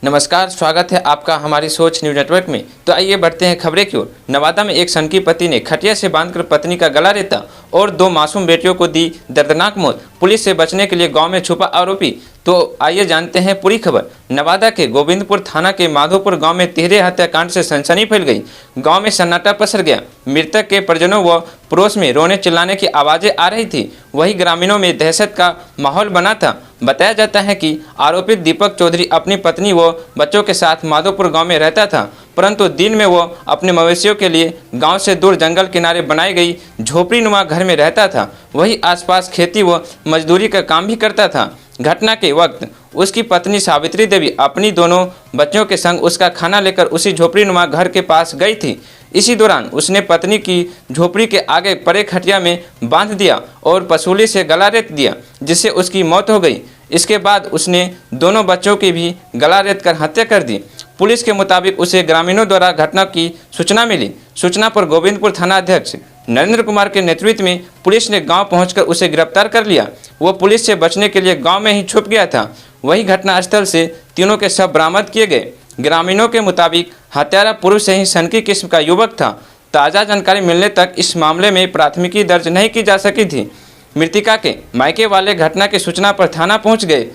नमस्कार, स्वागत है आपका हमारी सोच न्यूज नेटवर्क में। तो आइए बढ़ते हैं खबरें की ओर। नवादा में एक सनकी पति ने खटिया से बांधकर पत्नी का गला रेता और 2 मासूम बेटियों को दी दर्दनाक मौत। पुलिस से बचने के लिए गांव में छुपा आरोपी। तो आइए जानते हैं पूरी खबर। नवादा के गोविंदपुर थाना के माधोपुर गांव में तिहरे हत्याकांड से सनसनी फैल गई। गांव में सन्नाटा पसर गया। मृतक के परिजनों व पड़ोस में रोने चिल्लाने की आवाजें आ रही थी। वहीं ग्रामीणों में दहशत का माहौल बना था। बताया जाता है कि आरोपित दीपक चौधरी अपनी पत्नी व बच्चों के साथ माधोपुर गांव में रहता था, परंतु दिन में वो अपने मवेशियों के लिए गांव से दूर जंगल किनारे बनाई गई झोपड़ी नुमा घर में रहता था। वहीं आसपास खेती व मजदूरी का काम भी करता था। घटना के वक्त उसकी पत्नी सावित्री देवी अपनी दोनों बच्चों के संग उसका खाना लेकर उसी झोपड़ी नुमा घर के पास गई थी। इसी दौरान उसने पत्नी की झोपड़ी के आगे पड़े खटिया में बांध दिया और पसूली से गला रेत दिया, जिससे उसकी मौत हो गई। इसके बाद उसने दोनों बच्चों की भी गला रेत कर हत्या कर दी। पुलिस के मुताबिक उसे ग्रामीणों द्वारा घटना की सूचना मिली। सूचना पर गोविंदपुर थाना अध्यक्ष नरेंद्र कुमार के नेतृत्व में पुलिस ने गांव पहुंचकर उसे गिरफ्तार कर लिया। वो पुलिस से बचने के लिए गांव में ही छुप गया था। वहीं घटनास्थल से तीनों के शव बरामद किए गए। ग्रामीणों के मुताबिक हत्यारा पुरुष से ही सनकी किस्म का युवक था। ताज़ा जानकारी मिलने तक इस मामले में प्राथमिकी दर्ज नहीं की जा सकी थी। मृतिका के मायके वाले घटना की सूचना पर थाना पहुंच गए।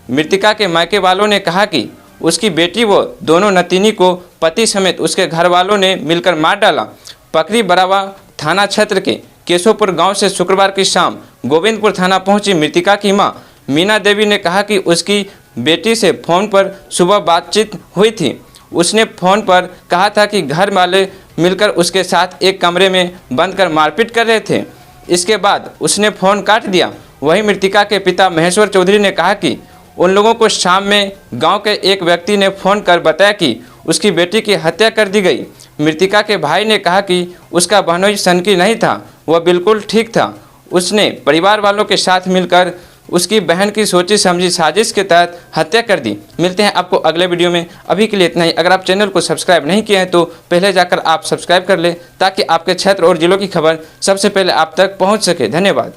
मृतिका के मायके वालों ने कहा कि उसकी बेटी व दोनों नतीनी को पति समेत उसके घर वालों ने मिलकर मार डाला। पकड़ी बरावा थाना क्षेत्र के केशोपुर गांव से शुक्रवार की शाम गोविंदपुर थाना पहुंची मृतिका की मां मीना देवी ने कहा कि उसकी बेटी से फ़ोन पर सुबह बातचीत हुई थी। उसने फ़ोन पर कहा था कि घर वाले मिलकर उसके साथ एक कमरे में बंद कर मारपीट कर रहे थे। इसके बाद उसने फ़ोन काट दिया। वहीं मृतिका के पिता महेश्वर चौधरी ने कहा कि उन लोगों को शाम में गांव के एक व्यक्ति ने फ़ोन कर बताया कि उसकी बेटी की हत्या कर दी गई। मृतिका के भाई ने कहा कि उसका बहनोई सनकी नहीं था, वह बिल्कुल ठीक था। उसने परिवार वालों के साथ मिलकर उसकी बहन की सोची समझी साजिश के तहत हत्या कर दी। मिलते हैं आपको अगले वीडियो में। अभी के लिए इतना ही। अगर आप चैनल को सब्सक्राइब नहीं किए हैं तो पहले जाकर आप सब्सक्राइब कर लें, ताकि आपके क्षेत्र और जिलों की खबर सबसे पहले आप तक पहुंच सके। धन्यवाद।